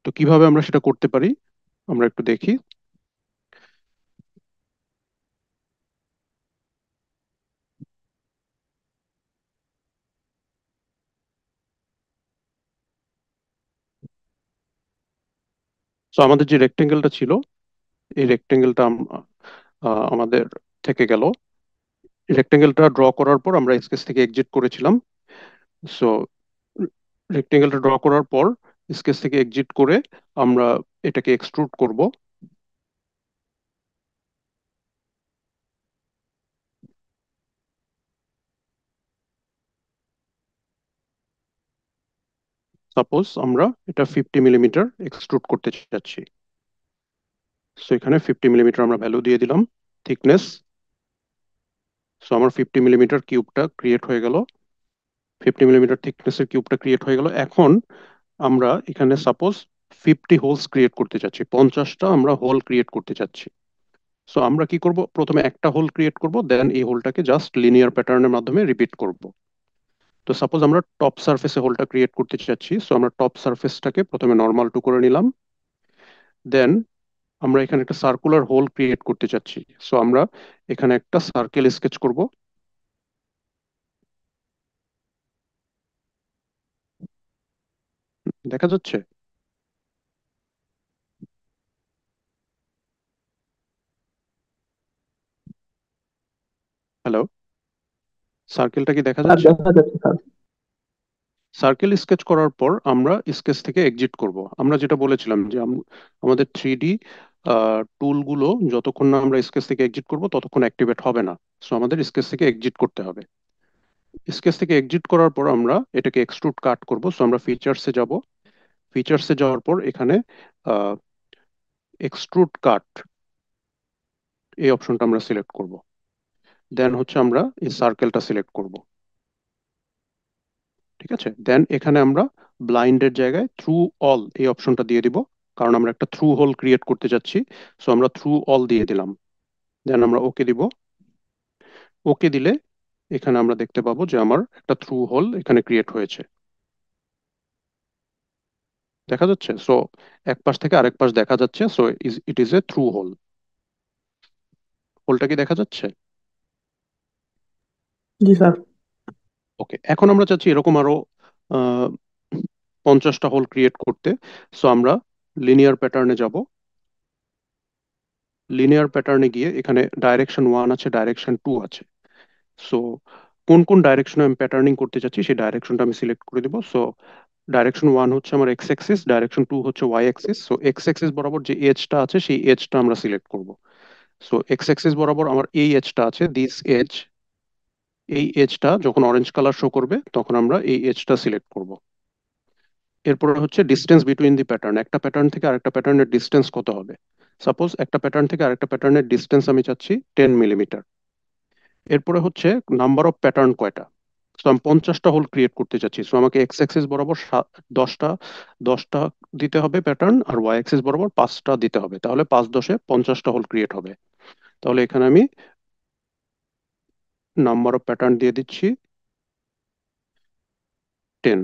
তো কিভাবে আমরা সেটা করতে পারি আমরা একটু দেখি। সো আমাদের যে রেক্টেঙ্গেলটা ছিল এই রেক্টেঙ্গেলটা আমাদের থেকে গেল। রেক্টেঙ্গেলটা ড্র করার পর আমরা স্কেচ থেকে এক্সিট করেছিলাম। সো রেক্টেঙ্গেলটা ড্র করার পর স্কেচ থেকে এক্সিট করে আমরা এটাকে এক্সট্রুড করব। সাপোজ আমরা এটা 50 মিলিমিটার এক্সট্রুড করতে চাচ্ছি। সো এখানে 50 মিলিমিটার আমরা ভ্যালু দিয়ে দিলাম থিকনেস। সো আমার 50 মিলিমিটার কিউবটা ক্রিয়েট হয়ে গেল। 50 মিলিমিটার থিকনেসের কিউবটা ক্রিয়েট হয়ে গেল। এখন আমরা এখানে সাপোজ 50 হোলস ক্রিয়েট করতে চাচ্ছি, 50টা আমরা হোল ক্রিয়েট করতে চাচ্ছি। সো আমরা কি করব, প্রথমে একটা হোল ক্রিয়েট করব, দেন এই হোলটাকে জাস্ট লিনিয়ার প্যাটার্নের মাধ্যমে রিপিট করব। তো সাপোজ আমরা টপ সারফেসে হোলটা ক্রিয়েট করতে চাচ্ছি, সো আমরা টপ সারফেসটাকে প্রথমে নর্মাল টু করে নিলাম। দেন আমরা এখানে একটা সার্কুলার হোল ক্রিয়েট করতে চাচ্ছি, সো আমরা এখানে একটা সার্কেল স্কেচ করব। দেখা যাচ্ছে? হ্যালো, সার্কেলটা কি দেখা স্যার যাচ্ছে? দেখা যাচ্ছে স্যার। সার্কেল স্কেচ করার পর আমরা স্কেচ থেকে এক্সিট করব। আমরা যেটা বলেছিলাম যে আমাদের 3D টুলগুলো যতক্ষণ না আমরা স্কেচ থেকে এক্সিট করব ততক্ষণ অ্যাক্টিভেট হবে না। সো আমাদের স্কেচ থেকে এক্সিট করতে হবে। স্কেচ থেকে এক্সিট করার পর আমরা এটাকে এক্সট্রুড কাট করব। সো আমরা ফিচার্সে যাব। ফিচার্সে যাওয়ার পর এখানে এক্সট্রুড কাট এই অপশনটা আমরা সিলেক্ট করব। দেন হচ্ছে আমরা এই সার্কেলটা সিলেক্ট করব। ঠিক আছে, দেন এখানে আমরা ব্লাইন্ডের জায়গায় থ্রু অল এই অপশনটা দিয়ে দিব, কারণ আমরা একটা থ্রু হোল ক্রিয়েট করতে যাচ্ছি। সো আমরা থ্রু অল দিয়ে দিলাম। দেন আমরা ওকে দিব। ওকে দিলে এখানে আমরা দেখতে পাবো যে আমার একটা থ্রু হোল এখানে ক্রিয়েট হয়েছে। দেখা যাচ্ছে? সো এক পাশ থেকে আরেক পাশ দেখা যাচ্ছে। So it is a through hole. হোলটা কি দেখা যাচ্ছে? জি স্যার। ওকে, এখন আমরা চাচ্ছি এরকম আরো 50টা হোল ক্রিয়েট করতে। সো আমরা লিনিয়ার প্যাটার্নে যাব। লিনিয়ার প্যাটার্নে গিয়ে এখানে ডাইরেকশন 1 আছে, ডাইরেকশন 2 আছে। সো কোন কোন ডাইরেকশনে আমি প্যাটার্নিং করতে চাচ্ছি সেই ডাইরেকশনটা আমি সিলেক্ট করে দিব। সো ডাইরেকশন 1 হচ্ছে আমার এক্স অ্যাক্সিস, ডাইরেকশন 2 হচ্ছে Y axis. So X axis বরাবর যে এজটা আছে সেই এজটা আমরা সিলেক্ট করব। সো এক্স অ্যাক্সিস বরাবর আমার এই এজটা আছে, দিস এজ। এই এজটা যখন অরেঞ্জ কালার শো করবে তখন আমরা এই এজটা সিলেক্ট করব। এরপরে হচ্ছে ডিস্টেন্স বিটুইন দি প্যাটার্ন, একটা প্যাটার্ন থেকে আরেকটা প্যাটার্নের ডিস্টেন্স কত হবে। সাপোজ একটা প্যাটার্ন থেকে আরেকটা প্যাটার্নের ডিস্টেন্স আমি চাচ্ছি 10 মিলিমিটার। এরপরে হচ্ছে নাম্বার অফ প্যাটার্ন কয়টা। সো আমি 50টা হোল ক্রিয়েট করতে চাচ্ছি। সো আমাকে এক্স অ্যাক্সিস বরাবর 10টা 10টা দিতে হবে প্যাটার্ন, আর ওয়াই অ্যাক্সিস বরাবর 5টা দিতে হবে। তাহলে 5×10 50টা হোল ক্রিয়েট হবে। তাহলে এখানে আমি নাম্বার অফ প্যাটার্ন দিয়ে দিচ্ছি 10।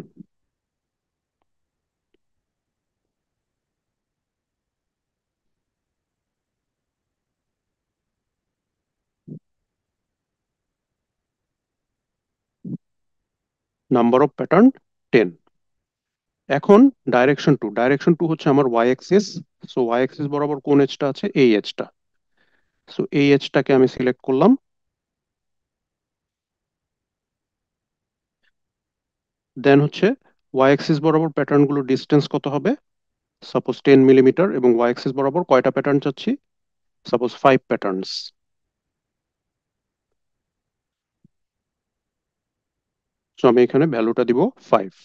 Number of pattern 10। এখন ডাইরেকশন টু হচ্ছে আমার Y axis. So Y axis বরাবর কোন এজটা আছে, এই এজটা। সো এই এজটাকে আমি সিলেক্ট করলাম। দেন হচ্ছে ওয়াই অ্যাক্সিস বরাবর প্যাটার্ন গুলো ডিস্টেন্স কত হবে। সাপোজ 10 মিলিমিটার, এবং ওয়াই অ্যাক্সিস বরাবর কয়টা প্যাটার্ন চাচ্ছি, সাপোজ 5 প্যাটার্নস। সো আমি এখানে ভ্যালুটা দিব 5।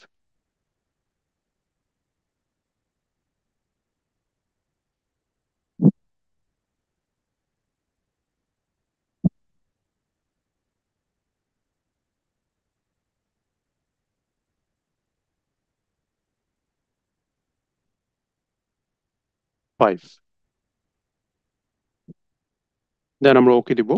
5। দেন আমরা ওকে দিব।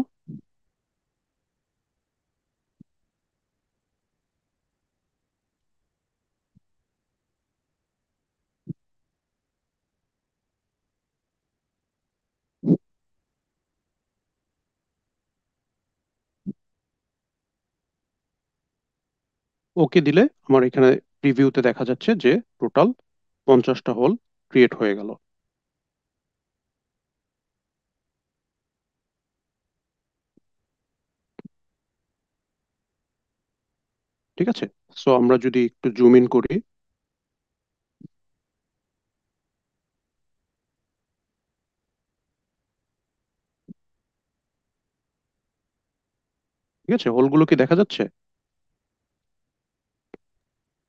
ওকে দিলে আমার এখানে প্রিভিউতে দেখা যাচ্ছে যে টোটাল 50টা হোল ক্রিয়েট হয়ে গেল। ঠিক আছে, সো আমরা যদি একটু জুম ইন করি, ঠিক আছে, হোলগুলো কি দেখা যাচ্ছে?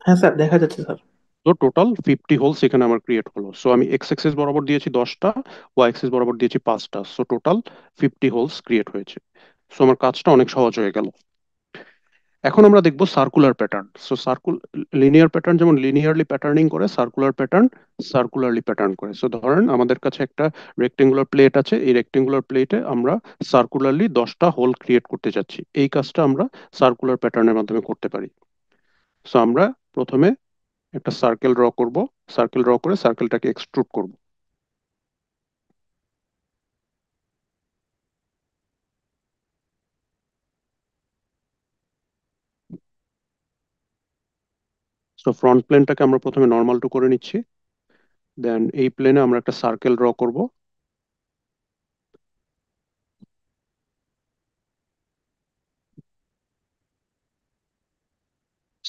হ্যাঁ স্যার, দেখা যাচ্ছে স্যার। তো টোটাল 50 হোলস এখানে আমার ক্রিয়েট হলো। সো আমি এক্স অ্যাক্সিস বরাবর দিয়েছি 10টা, ওয়াই অ্যাক্সিস বরাবর দিয়েছি 5টা, সো টোটাল 50 হোলস ক্রিয়েট হয়েছে। সো আমার কাজটা অনেক সহজ হয়ে গেল। এখন আমরা দেখবো circular pattern. So linear pattern যেমন লিনিয়ারলি প্যাটার্নিং করে, সার্কুলার প্যাটার্ন সার্কুলারলি প্যাটার্ন করে। সো ধরেন আমাদের কাছে একটা রেক্টেঙ্গুলার প্লেট আছে, এই রেক্টেঙ্গুলার প্লেটে আমরা সার্কুলারলি 10টা হোল ক্রিয়েট করতে যাচ্ছি। এই কাজটা আমরা সার্কুলার প্যাটার্নের মাধ্যমে করতে পারি। সো আমরা প্রথমে একটা সার্কেল ড্র করব, সার্কেল ড্র করে সার্কেলটাকে এক্সট্রুড করব। সো ফ্রন্ট প্লেনটাকে আমরা প্রথমে নর্মাল টু করে নিচ্ছি, দেন এই প্লেনে আমরা একটা সার্কেল ড্র করব।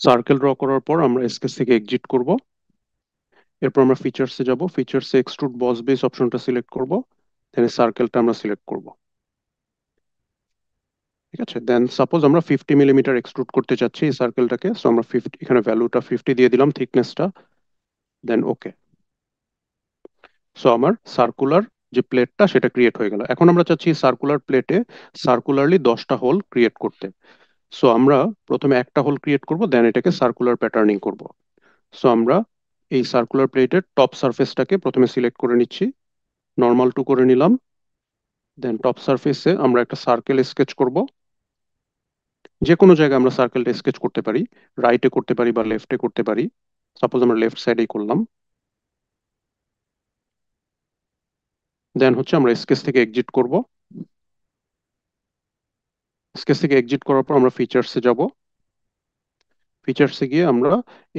সার্কেল ড্র করার পর আমরা স্কেচ থেকে এক্সিট করব। এরপর আমরা ফিচার্সে যাব, ফিচার্সে এক্সট্রুড বস বেস অপশনটা সিলেক্ট করব, দেন সার্কেলটা আমরা সিলেক্ট করব। ঠিক আছে, দেন সাপোজ আমরা 50 মিলিমিটার এক্সট্রুড করতে চাচ্ছি এই সার্কেলটাকে, সো আমরা 50, এখানে ভ্যালুটা 50 দিয়ে দিলাম, থিকনেসটা, দেন ওকে। সো আমার সার্কুলার যে প্লেটটা সেটা ক্রিয়েট হয়ে গেল। এখন আমরা চাচ্ছি সার্কুলার প্লেটে সার্কুলারলি 10টা হোল ক্রিয়েট করতে। সো আমরা প্রথমে একটা হোল ক্রিয়েট করব, দেন এটাকে সার্কুলার প্যাটার্নিং করব। সো আমরা এই সার্কুলার প্লেটের টপ সারফেসটাকে প্রথমে সিলেক্ট করে নিচ্ছি, নর্মাল টু করে নিলাম, দেন টপ সারফেসে আমরা একটা সার্কেল স্কেচ করব। যে কোনো জায়গায় আমরা সার্কেলটা স্কেচ করতে পারি, রাইটে করতে পারি বা লেফটে করতে পারি। সাপোজ আমরা লেফট সাইডেই করলাম। দেন হচ্ছে আমরা স্কেচ থেকে এক্সিট করব। স্কেচ থেকে এক্সিট করার পর আমরা ফিচার্সে যাব, ফিচার্সে গিয়ে আমরা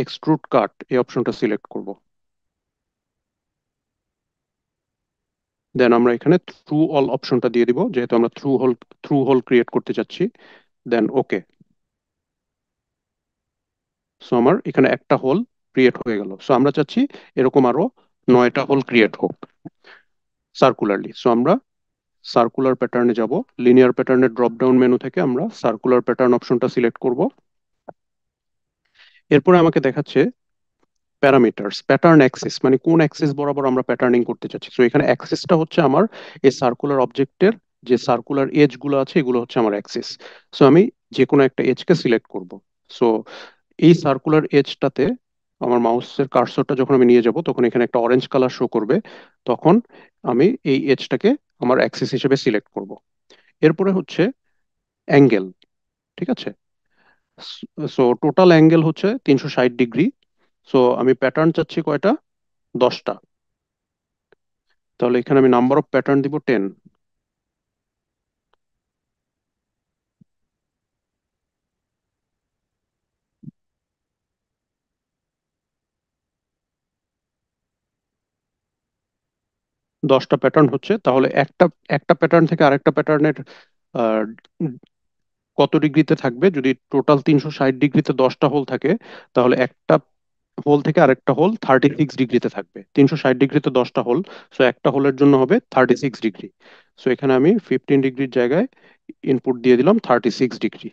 এক্সট্রুড কাট এই অপশনটা সিলেক্ট করব। দেন আমরা এখানে থ্রু অল অপশনটা দিয়ে দিব, যেহেতু আমরা থ্রু হোল ক্রিয়েট করতে চাচ্ছি, দেন ওকে। সো আমার এখানে একটা হোল ক্রিয়েট হয়ে গেল। সো আমরা চাচ্ছি এরকম আরো 9টা হোল ক্রিয়েট হোক সার্কুলারলি। সো আমরা সার্কুলার প্যাটার্নে যাব, লিনিয়ার প্যাটার্নের ড্রপ ডাউন মেনু থেকে আমরা সার্কুলার প্যাটার্ন অপশনটা সিলেক্ট করব। এরপরে আমাকে দেখাচ্ছে প্যারামিটারস, প্যাটার্ন অ্যাক্সিস, মানে কোন অ্যাক্সিস বরাবর আমরা প্যাটার্নিং করতে চাচ্ছি। সো এখানে অ্যাক্সিসটা হচ্ছে আমার এই সার্কুলার অবজেক্টের যে সার্কুলার এজ গুলো আছে, এগুলো হচ্ছে আমার অ্যাক্সিস। সো আমি যে কোনো একটা এজকে সিলেক্ট করব। সো এই সার্কুলার এজটাতে আমার মাউসের কার্সরটা যখন আমি নিয়ে যাব, তখন এখানে একটা অরেঞ্জ কালার শো করবে, তখন আমি এই এজটাকে আমার অ্যাক্সিস হিসেবে সিলেক্ট করব। এরপরে হচ্ছে অ্যাঙ্গেল। ঠিক আছে, সো টোটাল অ্যাঙ্গেল হচ্ছে 360 ডিগ্রি। সো আমি প্যাটার্ন চাচ্ছি কয়টা? 10টা। তাহলে এখানে আমি নাম্বার অফ প্যাটার্ন দিব 10। 10টা প্যাটার্ন হচ্ছে, তাহলে একটা একটা প্যাটার্ন থেকে আরেকটা প্যাটার্নের কত ডিগ্রিতে থাকবে? যদি টোটাল 360 ডিগ্রিতে 10টা হোল থাকে, তাহলে একটা হোল থেকে আরেকটা হোল 36 ডিগ্রিতে থাকবে। 360 ডিগ্রিতে 10টা হোল, সো একটা হোলের জন্য হবে 36 ডিগ্রি। সো এখানে আমি 15 ডিগ্রির জায়গায় ইনপুট দিয়ে দিলাম 36 ডিগ্রি।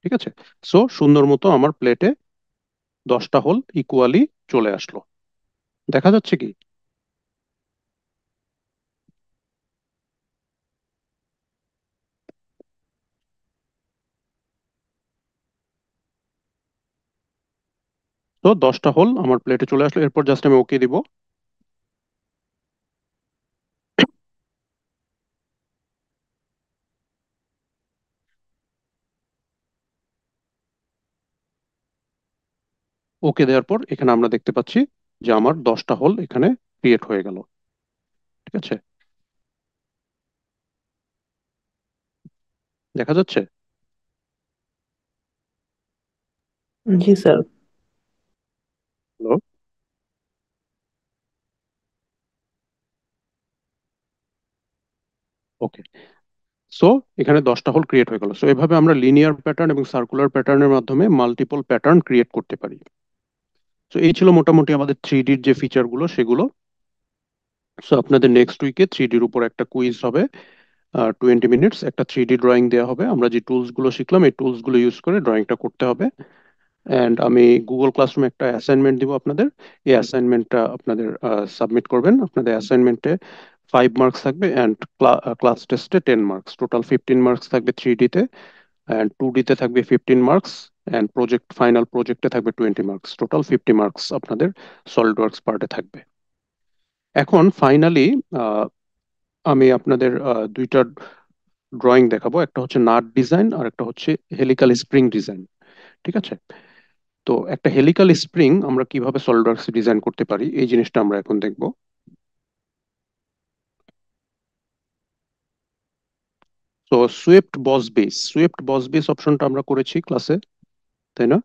ঠিক আছে, সো সুন্দর মতো আমার প্লেটে 10টা হোল ইকুয়ালি চলে আসলো। দেখা যাচ্ছে কি? তো তো 10টা হোল আমার প্লেটে চলে আসলো, এরপর জাস্ট আমি ওকে দিব। ওকে দেওয়ার পর এখানে আমরা দেখতে পাচ্ছি যে আমার 10টা হোল এখানে ক্রিয়েট হয়ে গেল। ঠিক আছে, দেখা যাচ্ছে। জি স্যার। হ্যালো। ওকে। সো এখানে 10টা হোল ক্রিয়েট হয়ে গেল। সো এভাবে আমরা লিনিয়ার প্যাটার্ন এবং সার্কুলার প্যাটার্নের মাধ্যমে মাল্টিপল প্যাটার্ন ক্রিয়েট করতে পারি। সো এই ছিল মোটামুটি আমাদের 3ডির যে ফিচারগুলো সেগুলো। সো আপনাদের নেক্সট উইকে 3ডির উপর একটা কুইজ হবে, 20 মিনিটস একটা 3ডি ড্রয়িং দেওয়া হবে। আমরা যে টুলস গুলো শিখলাম এই টুলস গুলো ইউজ করে ড্রয়িংটা করতে হবে। অ্যান্ড আমি গুগল ক্লাসরুমে একটা অ্যাসাইনমেন্ট দিব আপনাদের। এই অ্যাসাইনমেন্টটা আপনাদের সাবমিট করবেন। আপনাদের অ্যাসাইনমেন্টে 5 মার্কস থাকবে, অ্যান্ড ক্লাস টেস্টে 10 মার্কস, টোটাল 15 মার্কস থাকবে 3ডিতে, অ্যান্ড 2ডিতে থাকবে 15 মার্কস, অ্যান্ড ফাইনাল প্রজেক্টে থাকবে 20 মার্কস, টোটাল 50 মার্কস আপনাদের সলিড ওয়ার্কস পার্টে থাকবে। এখন ফাইনালি আমি আপনাদের দুইটা ড্রয়িং দেখাবো, একটা হচ্ছে নাট ডিজাইন আর একটা হচ্ছে হেলিক্যাল স্প্রিং ডিজাইন। ঠিক আছে, তো একটা হেলিক্যাল স্প্রিং আমরা কিভাবে সলিডওয়ার্কস ডিজাইন করতে পারি এই জিনিসটা আমরা এখন দেখব। তো সুইফট বস বেস অপশনটা আমরা করেছি ক্লাসে, তাই না?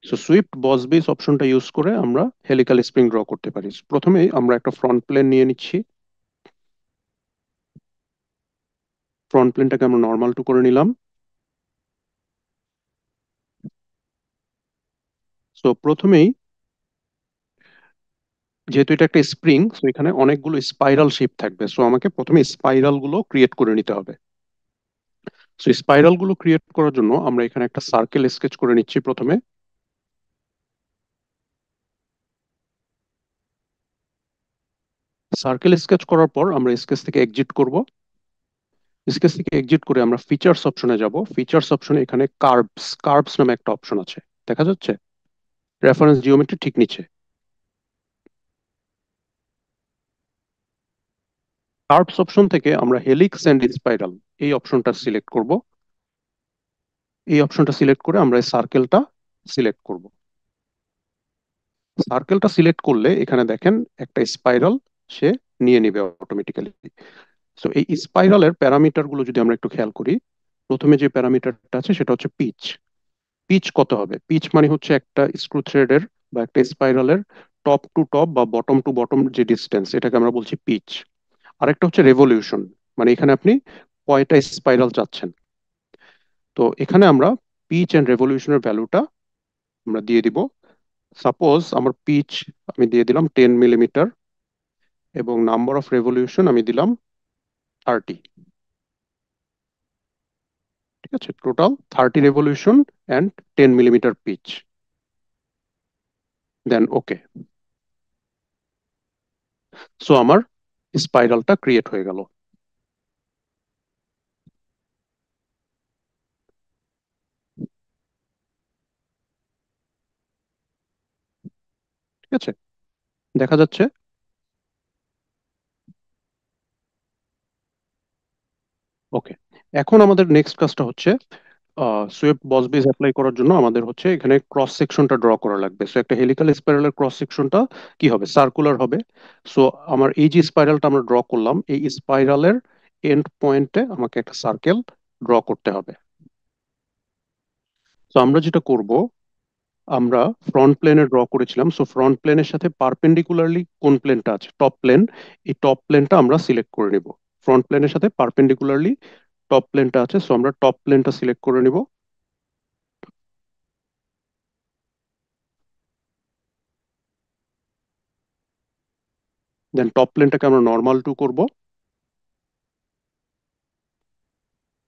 সো সুইফট বস বেস অপশনটা ইউজ করে আমরা হেলিক্যাল স্প্রিং ড্র করতে পারি। প্রথমেই আমরা একটা ফ্রন্ট প্লেন নিয়ে নিচ্ছি। ফ্রন্ট প্লেনটাকে আমরা নর্মাল টু করে নিলাম। সো প্রথমেই, যেহেতু এটা একটা স্প্রিং, সো এখানে অনেকগুলো স্পাইরাল শেপ থাকবে, সো আমাকে প্রথমে স্পাইরাল গুলো ক্রিয়েট করে নিতে হবে। সো স্পাইরাল গুলো ক্রিয়েট করার জন্য আমরা এখানে একটা সার্কেল স্কেচ করে নিচ্ছি প্রথমে। সার্কেল স্কেচ করার পর আমরা স্কেচ থেকে এক্সিট করব। স্কেচ থেকে এক্সিট করে আমরা ফিচার্স অপশনে যাব। ফিচার্স অপশনে এখানে কার্ভস নামে একটা অপশন আছে, দেখা যাচ্ছে রেফারেন্স জিওমেট্রি ঠিক নিচে। কার্ভস অপশন থেকে আমরা হেলিক্স এন্ড স্পাইরাল এই অপশনটা সিলেক্ট করব। এই অপশনটা সিলেক্ট করে আমরা এই সার্কেলটা সিলেক্ট করব। সার্কেলটা সিলেক্ট করলে এখানে দেখেন একটা স্পাইরাল সে নিয়ে নিবে অটোমেটিক্যালি। সো এই স্পাইরালের প্যারামিটার গুলো যদি আমরা একটু খেয়াল করি, প্রথমে যে প্যারামিটারটা আছে সেটা হচ্ছে পিচ। পিচ কত হবে? পিচ মানে হচ্ছে একটা স্ক্রু থ্রেডের বা একটা স্পাইরালের টপ টু টপ বা বটম টু বটম যে ডিস্টেন্স, এটাকে আমরা বলছি পিচ। আরেকটা হচ্ছে রেভলিউশন, মানে এখানে আপনি কয়টা স্পাইরাল চাচ্ছেন। তো এখানে আমরা পিচ এন্ড রেভলিউশনের ভ্যালুটা আমরা দিয়ে দিব। সাপোজ আমার পিচ আমি দিয়ে দিলাম 10 মিলিমিটার, এবং নাম্বার অফ রেভলিউশন আমি দিলাম 30। ঠিক আছে, total 30 revolution and 10 millimetre pitch, then okay. So আমার স্পাইরালটা ক্রিয়েট হয়ে গেল। ঠিক আছে, দেখা যাচ্ছে। ওকে, এখন আমাদের নেক্সট কাজটা হচ্ছে সুইফট বস বেস অ্যাপ্লাই করার জন্য আমাদের হচ্ছে এখানে ক্রস সেকশনটা ড্র করা লাগবে। সো একটা হেলিক্যাল স্পাইরালের ক্রস সেকশনটা কি হবে? সার্কুলার হবে। সো আমার এই যে স্পাইরালটা আমরা ড্র করলাম, এই স্পাইরালের এন্ড পয়েন্টে আমাকে একটা সার্কেল ড্র করতে হবে। তো আমরা যেটা করব, আমরা ফ্রন্ট প্লেনে ড্র করেছিলাম, সো ফ্রন্ট প্লেনের সাথে পারপেন্ডিকুলারলি কোন প্লেনটা আছে, টপ প্লেন, এই টপ প্লেনটা আমরা সিলেক্ট করে নিব। ফ্রন্ট প্লেনের সাথে পারপেন্ডিকুলারলি টপ প্লেনটা আছে, সো আমরা টপ প্লেনটা সিলেক্ট করে নিব। দেন টপ প্লেনটাকে আমরা নর্মাল টু করব।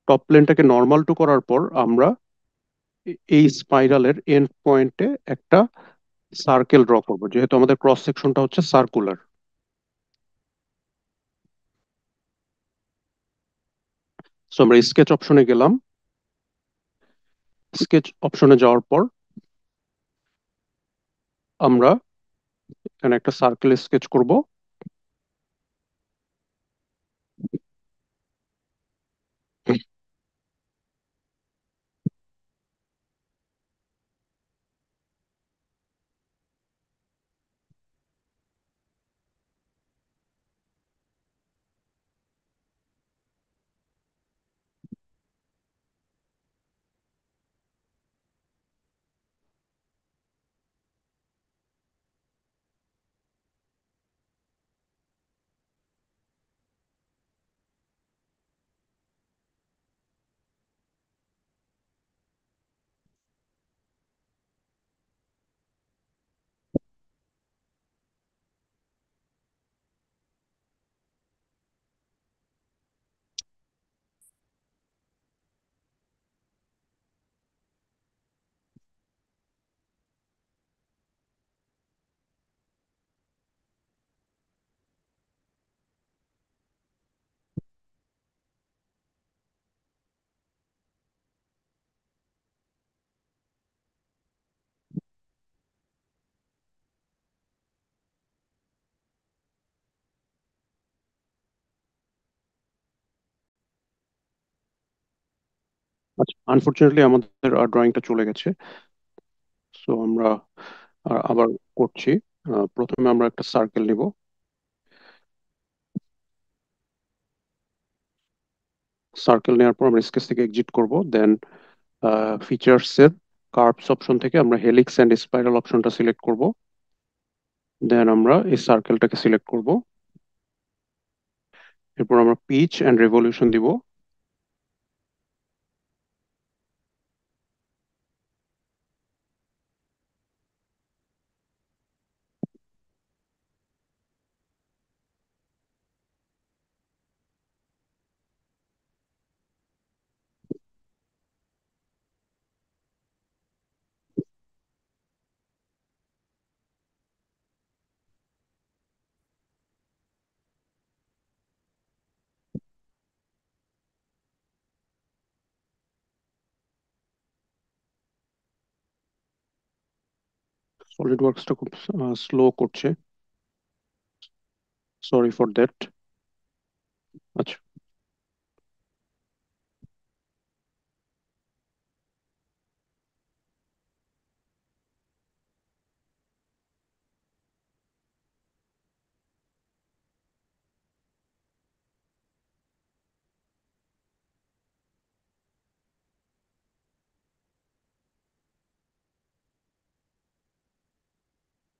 টপ প্লেনটাকে নর্মাল টু করার পর আমরা এই স্পাইরালের এন্ড পয়েন্টে একটা সার্কেল ড্র করব, যেহেতু আমাদের ক্রস সেকশনটা হচ্ছে সার্কুলার। সো আমরা স্কেচ অপশনে গেলাম। স্কেচ অপশনে যাওয়ার পর আমরা এখানে একটা সার্কেল স্কেচ করব। আচ্ছা, আনফরচুনেটলি আমাদের ড্রয়িংটা চলে গেছে। সো আমরা আবার করছি। প্রথমে আমরা একটা সার্কেল নিব। সার্কেল নেওয়ার পর আমরা স্কেচ থেকে এক্সিট করব। দেন ফিচার্স এর কার্ভস অপশন থেকে আমরা হেলিক্স এন্ড স্পাইরাল অপশনটা সিলেক্ট করব। দেন আমরা এই সার্কেলটাকে সিলেক্ট করব। এরপর আমরা পিচ এন্ড রেভলিউশন দিব। সলিড ওয়ার্কসটা খুব স্লো করছে, সরি ফর দ্যাট। আচ্ছা,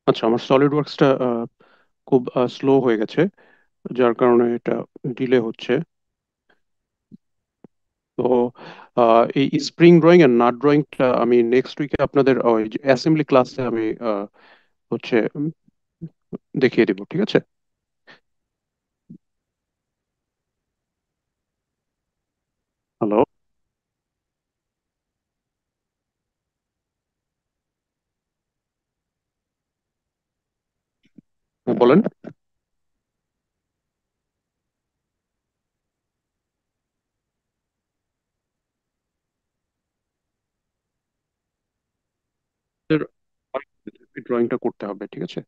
আচ্ছা, আমার সলিড ওয়ার্কসটা খুব স্লো হয়ে গেছে, যার কারণে এটা ডিলে হচ্ছে। তো এই স্প্রিং ড্রয়িং আর নাট ড্রয়িংটা আমি নেক্সট উইকে আপনাদের ওই অ্যাসেম্বলি ক্লাসে আমি হচ্ছে দেখিয়ে দিব, ঠিক আছে? হ্যালো, বলেন। ড্রয়িংটা করতে হবে, ঠিক আছে?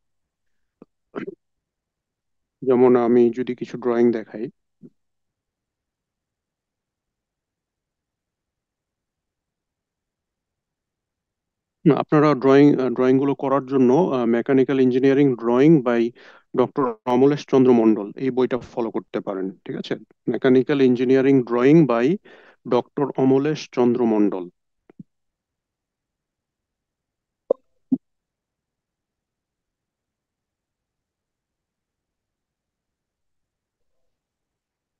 যেমন আমি যদি কিছু ড্রয়িং দেখাই, আপনারা ড্রয়িং গুলো করার জন্য mechanical engineering drawing by doctor Amalesh Chandra Mondal এই বইটা ফলো করতে পারেন, ঠিক আছে? Mechanical engineering drawing by doctor Amalesh Chandra Mondal.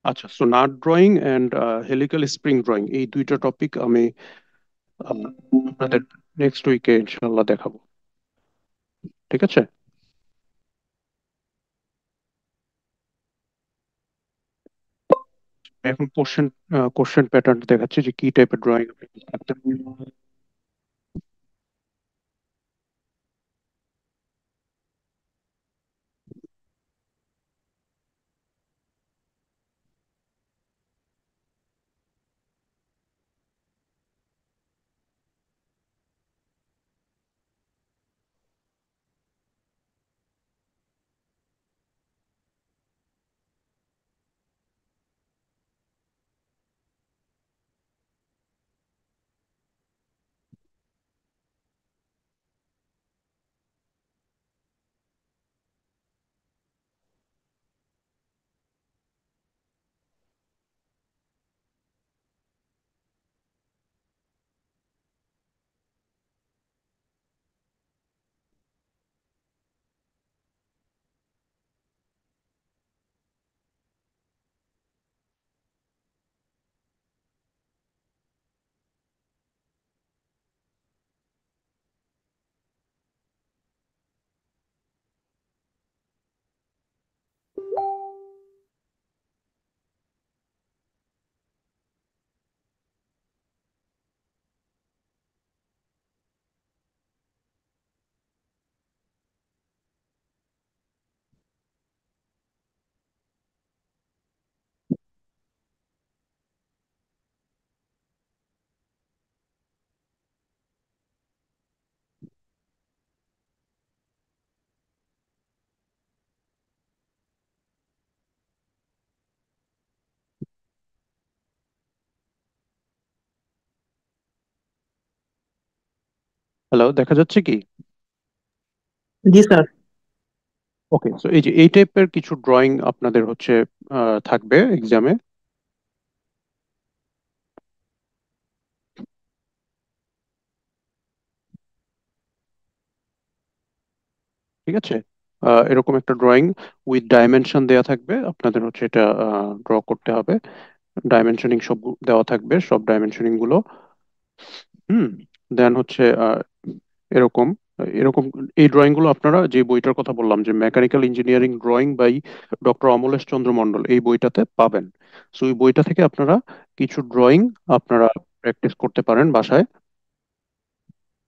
আচ্ছা, so nut drawing and helical spring drawing এই দুইটা টপিক আমি আহ, আপনাদের নেক্সট উইকে ইনশাল্লাহ দেখাবো, ঠিক আছে? এখন কোশ্চেন প্যাটার্ন দেখাচ্ছে যে কি টাইপের ড্রয়িং আপনি করতে হ্যালো, দেখা যাচ্ছে কি? জি স্যার। ওকে, সো এই যে এই টাইপের কিছু ড্রয়িং আপনাদের হচ্ছে থাকবে এক্সামে। ঠিক আছে, এরকম একটা ড্রয়িং উইথ ডাইমেনশন দেয়া থাকবে, আপনাদের হচ্ছে এটা ড্র করতে হবে। ডাইমেনশনিং সব দেওয়া থাকবে, সব ডাইমেনশনিং গুলো। হুম। দেন হচ্ছে এরকম এরকম এই ড্রয়িং গুলো আপনারা যে বইটার কথা বললাম, যে mechanical engineering drawing by doctor Amalesh Chandra Mondal, এই বইটাতে পাবেন। সো এই বইটা থেকে আপনারা কিছু ড্রয়িং আপনারা প্র্যাকটিস করতে পারেন বাসায়।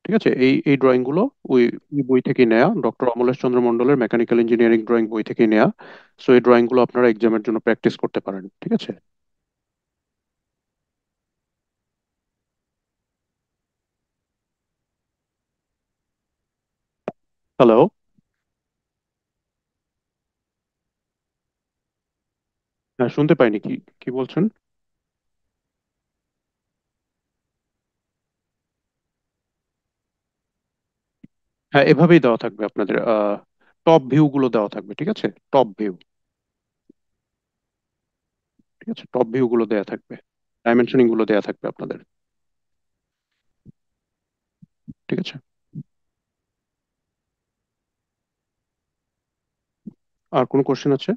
ঠিক আছে, এই এই ড্রয়িং গুলো ওই ওই বই থেকে নেয়া, ডক্টর অমলেশ চন্দ্র মন্ডলের মেকানিক্যাল ইঞ্জিনিয়ারিং ড্রয়িং বই থেকে নেয়া। সো এই ড্রয়িং গুলো আপনারা এক্সামের জন্য প্র্যাকটিস করতে পারেন। ঠিক আছে। হ্যালো। হ্যাঁ, শুনতে পাইনি, কি কি বলছেন? হ্যাঁ, এভাবেই দেওয়া থাকবে আপনাদের, টপ ভিউ গুলো দেওয়া থাকবে। ঠিক আছে, টপ ভিউ। ঠিক আছে, টপ ভিউ গুলো দেওয়া থাকবে, ডাইমেনশনিং গুলো দেওয়া থাকবে আপনাদের। ঠিক আছে। আর কোনো কোশ্চেন আছে?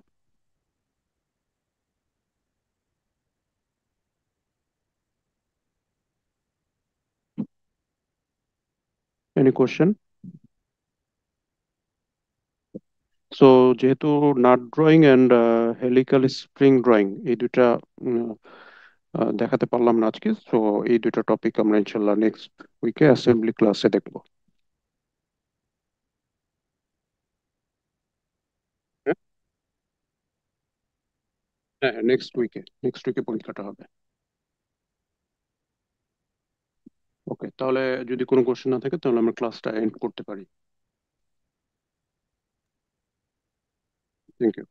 Any question? সো যেহেতু nut drawing and helical spring drawing এই দুইটা উম, দেখাতে পারলাম না আজকে, সো এই দুইটা টপিক আমরা ইনশাল্লাহ নেক্সট উইকে অ্যাসেম্বলি ক্লাসে দেখবো। হ্যাঁ, হ্যাঁ, নেক্সট উইকে পরীক্ষাটা হবে। ওকে, তাহলে যদি কোনো কোশ্চেন না থাকে তাহলে আমরা ক্লাসটা এন্ড করতে পারি। Thank you.